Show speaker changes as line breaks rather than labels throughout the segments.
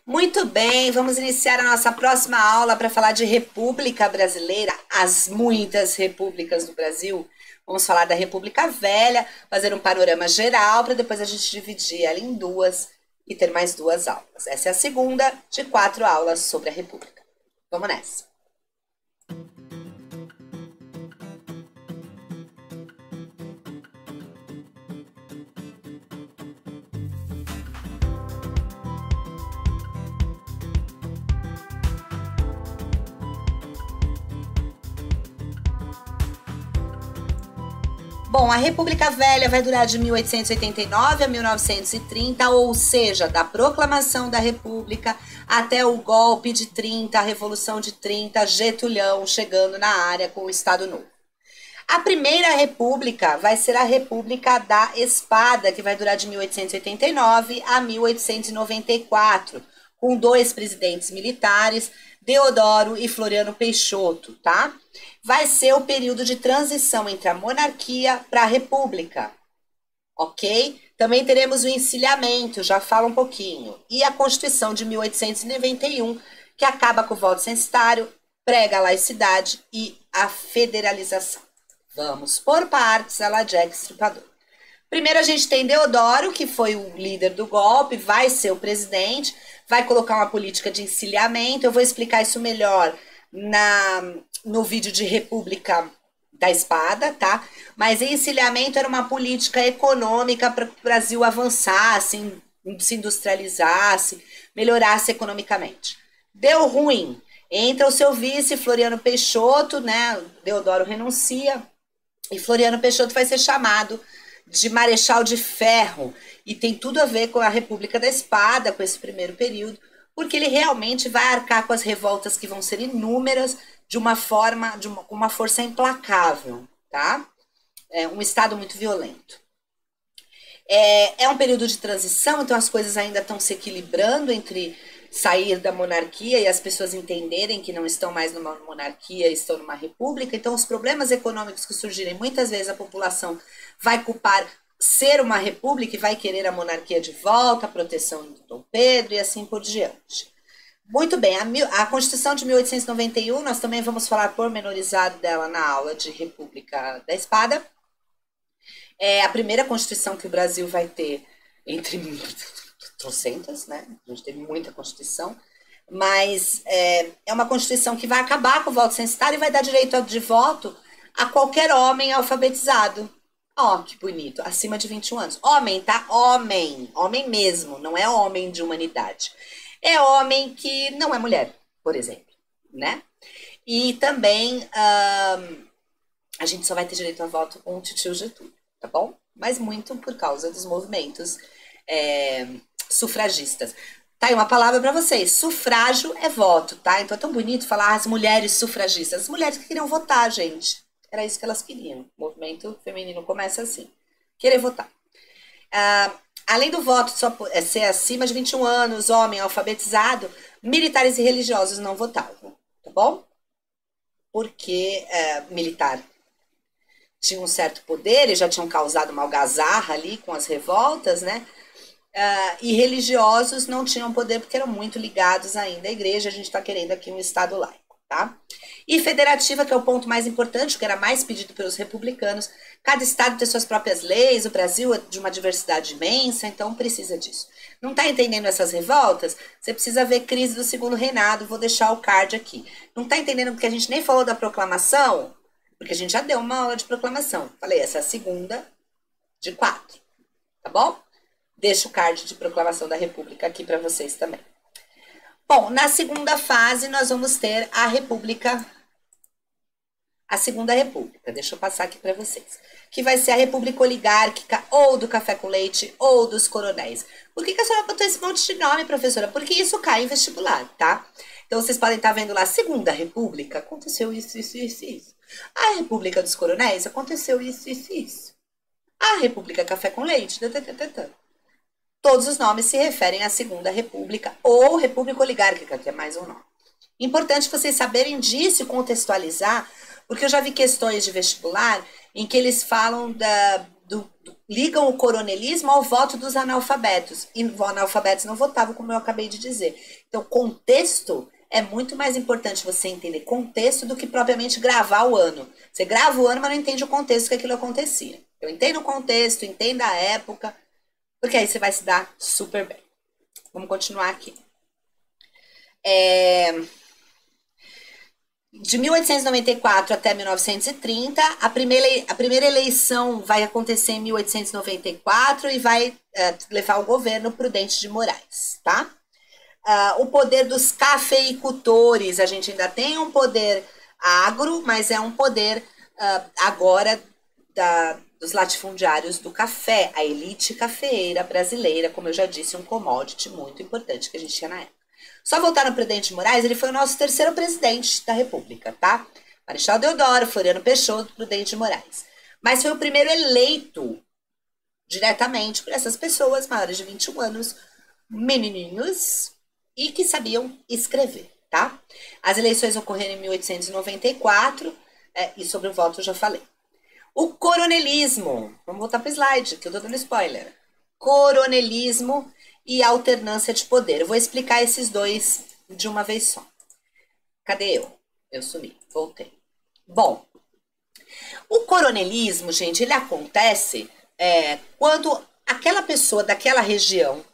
Muito bem, vamos iniciar a nossa próxima aula para falar de República Brasileira, as muitas repúblicas do Brasil. Vamos falar da República Velha, fazer um panorama geral para depois a gente dividir ela em duas e ter mais duas aulas. Essa é a segunda de 4 aulas sobre a República. Vamos nessa. Bom, a República Velha vai durar de 1889 a 1930, ou seja, da proclamação da República até o golpe de 30, a Revolução de 30, Getulhão chegando na área com o Estado Novo. A primeira república vai ser a República da Espada, que vai durar de 1889 a 1894, com 2 presidentes militares, Deodoro e Floriano Peixoto, tá? Vai ser o período de transição entre a monarquia para a república, ok? Também teremos o encilhamento, já falo um pouquinho, e a Constituição de 1891, que acaba com o voto censitário, prega a laicidade e a federalização. Vamos por partes, a la Jack Stripador. Primeiro a gente tem Deodoro, que foi o líder do golpe, vai ser o presidente, vai colocar uma política de encilhamento. Eu vou explicar isso melhor no vídeo de República da Espada, tá? Mas encilhamento era uma política econômica para que o Brasil avançasse, se industrializasse, melhorasse economicamente. Deu ruim. Entra o seu vice, Floriano Peixoto, né? Deodoro renuncia e Floriano Peixoto vai ser chamado de Marechal de Ferro, e tem tudo a ver com a República da Espada, com esse primeiro período, porque ele realmente vai arcar com as revoltas que vão ser inúmeras, de uma forma, com uma força implacável, tá? É um Estado muito violento. É um período de transição, então as coisas ainda estão se equilibrando entre sair da monarquia e as pessoas entenderem que não estão mais numa monarquia, estão numa república. Então os problemas econômicos que surgirem, muitas vezes a população vai culpar ser uma república e vai querer a monarquia de volta, a proteção do Dom Pedro e assim por diante. Muito bem, a Constituição de 1891, nós também vamos falar pormenorizado dela na aula de República da Espada. É a primeira Constituição que o Brasil vai ter entre trocentas, né? A gente teve muita Constituição, mas é uma Constituição que vai acabar com o voto censitário e vai dar direito de voto a qualquer homem alfabetizado. Ó, que bonito, acima de 21 anos. Homem, tá? Homem, homem mesmo, não é homem de humanidade. É homem que não é mulher, por exemplo, né? E também a gente só vai ter direito a voto com o titio Getúlio, tá bom? Mas muito por causa dos movimentos sufragistas. Tá aí uma palavra para vocês, sufrágio é voto, tá? Então é tão bonito falar as mulheres sufragistas, as mulheres que queriam votar, gente. Era isso que elas queriam. O movimento feminino começa assim, querer votar. Além do voto só ser acima de 21 anos, homem alfabetizado, militares e religiosos não votavam, tá bom? Porque militar tinha um certo poder, eles já tinham causado uma algazarra ali com as revoltas, né? E religiosos não tinham poder porque eram muito ligados ainda à igreja. A gente está querendo aqui um Estado laico, tá? E federativa, que é o ponto mais importante, que era mais pedido pelos republicanos. Cada estado tem suas próprias leis, o Brasil é de uma diversidade imensa, então precisa disso. Não está entendendo essas revoltas? Você precisa ver Crise do Segundo Reinado, vou deixar o card aqui. Não está entendendo porque a gente nem falou da proclamação? Porque a gente já deu uma aula de proclamação. Falei, essa é a segunda de 4, tá bom? Deixo o card de proclamação da República aqui para vocês também. Bom, na segunda fase nós vamos ter a República, a Segunda República, deixa eu passar aqui para vocês, que vai ser a República Oligárquica, ou do café com leite, ou dos coronéis. Por que a senhora botou esse monte de nome, professora? Porque isso cai em vestibular, tá? Então vocês podem estar vendo lá, Segunda República, aconteceu isso, isso, isso, isso. A República dos Coronéis, aconteceu isso, isso, isso. A República Café com Leite, todos os nomes se referem à Segunda República ou República Oligárquica, que é mais um nome. Importante vocês saberem disso e contextualizar, porque eu já vi questões de vestibular em que eles falam ligam o coronelismo ao voto dos analfabetos. E analfabetos não votavam, como eu acabei de dizer. Então, contexto é muito mais importante você entender contexto do que propriamente gravar o ano. Você grava o ano, mas não entende o contexto que aquilo acontecia. Eu entendo o contexto, entenda a época, porque aí você vai se dar super bem. Vamos continuar aqui. De 1894 até 1930, a primeira eleição vai acontecer em 1894 e vai levar o governo Prudente de Moraes, tá? O poder dos cafeicultores, a gente ainda tem um poder agro, mas é um poder agora dos latifundiários do café, a elite cafeeira brasileira, como eu já disse, um commodity muito importante que a gente tinha na época. Só voltar no Prudente de Moraes, ele foi o nosso terceiro presidente da República, tá? Marechal Deodoro, Floriano Peixoto, Prudente de Moraes. Mas foi o primeiro eleito diretamente por essas pessoas maiores de 21 anos, menininhos, e que sabiam escrever, tá? As eleições ocorreram em 1894, e sobre o voto eu já falei. O coronelismo, vamos voltar para o slide, que eu tô dando spoiler. Coronelismo e alternância de poder. Eu vou explicar esses dois de uma vez só. Cadê eu? Eu sumi, voltei. Bom, o coronelismo, gente, ele acontece quando aquela pessoa daquela região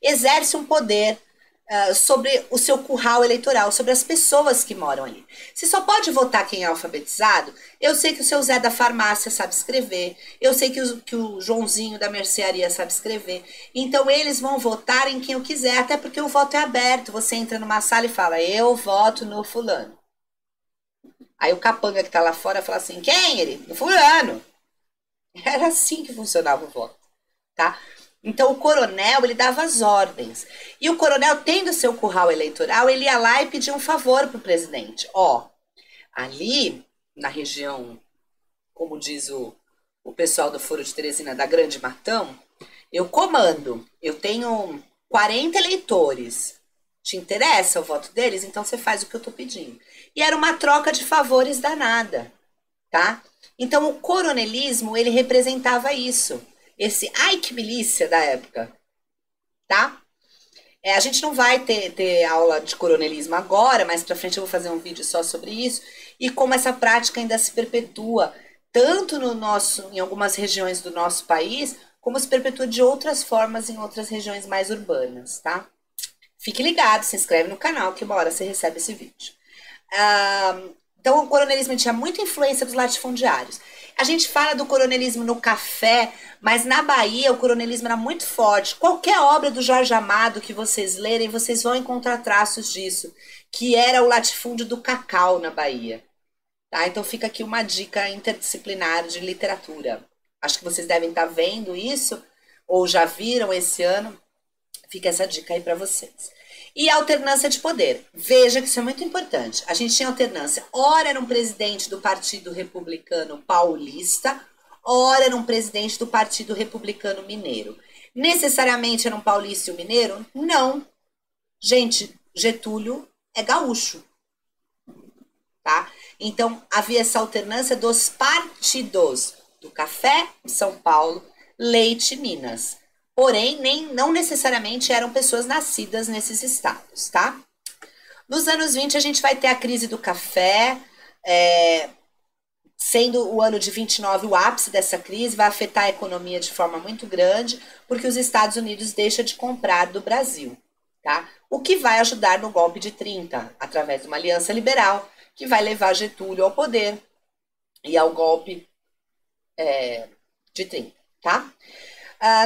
exerce um poder sobre o seu curral eleitoral, sobre as pessoas que moram ali. Você só pode votar quem é alfabetizado. Eu sei que o seu Zé da farmácia sabe escrever, eu sei que o Joãozinho da mercearia sabe escrever, então eles vão votar em quem eu quiser, até porque o voto é aberto, você entra numa sala e fala, eu voto no fulano. Aí o capanga que tá lá fora fala assim, quem ele? No fulano. Era assim que funcionava o voto, tá? Então, o coronel, ele dava as ordens. E o coronel, tendo seu curral eleitoral, ele ia lá e pedia um favor para o presidente. Ali, na região, como diz o pessoal do Foro de Teresina, da Grande Matão, eu comando, eu tenho 40 eleitores. Te interessa o voto deles? Então, você faz o que eu estou pedindo. E era uma troca de favores danada, tá? Então, o coronelismo, ele representava isso. Esse ai que milícia da época, tá? A gente não vai ter aula de coronelismo agora, mas pra frente eu vou fazer um vídeo só sobre isso e como essa prática ainda se perpetua tanto em algumas regiões do nosso país, como se perpetua de outras formas em outras regiões mais urbanas, tá? Fique ligado, se inscreve no canal que uma hora você recebe esse vídeo. Então, o coronelismo tinha muita influência dos latifundiários. A gente fala do coronelismo no café, mas na Bahia o coronelismo era muito forte. Qualquer obra do Jorge Amado que vocês lerem, vocês vão encontrar traços disso, que era o latifúndio do cacau na Bahia. Tá? Então fica aqui uma dica interdisciplinar de literatura. Acho que vocês devem estar vendo isso, ou já viram esse ano. Fica essa dica aí para vocês. E a alternância de poder. Veja que isso é muito importante. A gente tinha alternância. Ora era um presidente do Partido Republicano Paulista, ora era um presidente do Partido Republicano Mineiro. Necessariamente era um paulista e um mineiro? Não. Gente, Getúlio é gaúcho. Tá? Então, havia essa alternância dos partidos. Do café, São Paulo, leite, Minas. Porém, não necessariamente eram pessoas nascidas nesses estados, tá? Nos anos 20, a gente vai ter a crise do café, sendo o ano de 29 o ápice dessa crise, vai afetar a economia de forma muito grande, porque os Estados Unidos deixam de comprar do Brasil, tá? O que vai ajudar no golpe de 30, através de uma aliança liberal, que vai levar Getúlio ao poder e ao golpe de 30, tá?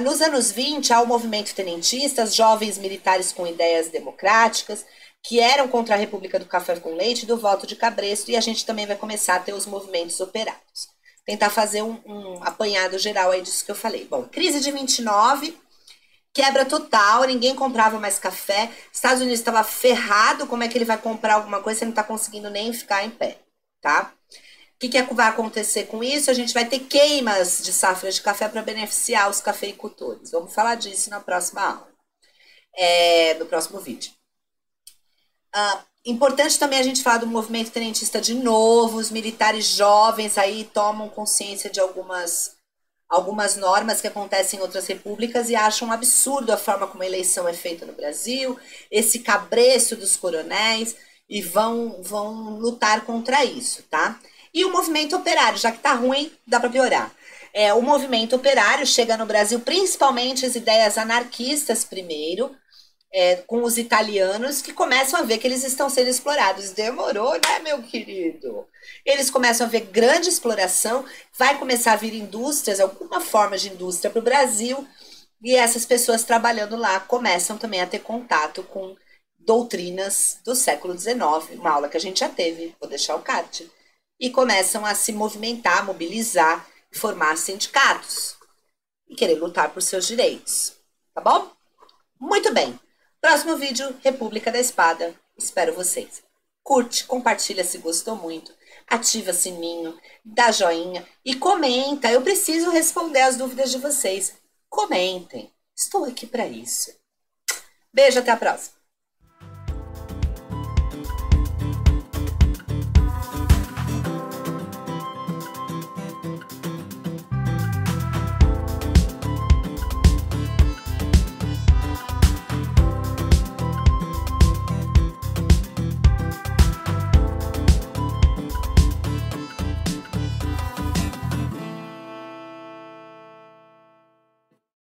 Nos anos 20, há o movimento tenentista, jovens militares com ideias democráticas, que eram contra a República do Café com Leite e do voto de Cabresto, e a gente também vai começar a ter os movimentos operários. Tentar fazer um apanhado geral aí disso que eu falei. Bom, crise de 29, quebra total, ninguém comprava mais café, Estados Unidos estava ferrado, como é que ele vai comprar alguma coisa se ele não está conseguindo nem ficar em pé, tá? O que vai acontecer com isso? A gente vai ter queimas de safras de café para beneficiar os cafeicultores. Vamos falar disso na próxima aula, no próximo vídeo. Importante também a gente falar do movimento tenentista de novo, os militares jovens aí tomam consciência de algumas algumas normas que acontecem em outras repúblicas e acham um absurdo a forma como a eleição é feita no Brasil, esse cabresto dos coronéis, e vão lutar contra isso, tá? E o movimento operário, já que tá ruim, dá para piorar. O movimento operário chega no Brasil, principalmente as ideias anarquistas primeiro, com os italianos, que começam a ver que eles estão sendo explorados. Demorou, né, meu querido? Eles começam a ver grande exploração, vai começar a vir indústrias, alguma forma de indústria para o Brasil, e essas pessoas trabalhando lá começam também a ter contato com doutrinas do século XIX, uma aula que a gente já teve, vou deixar o card, e começam a se movimentar, mobilizar, formar sindicatos e querer lutar por seus direitos, tá bom? Muito bem. Próximo vídeo, República da Espada. Espero vocês. Curte, compartilha se gostou muito, ativa sininho, dá joinha e comenta. Eu preciso responder as dúvidas de vocês. Comentem. Estou aqui para isso. Beijo, até a próxima.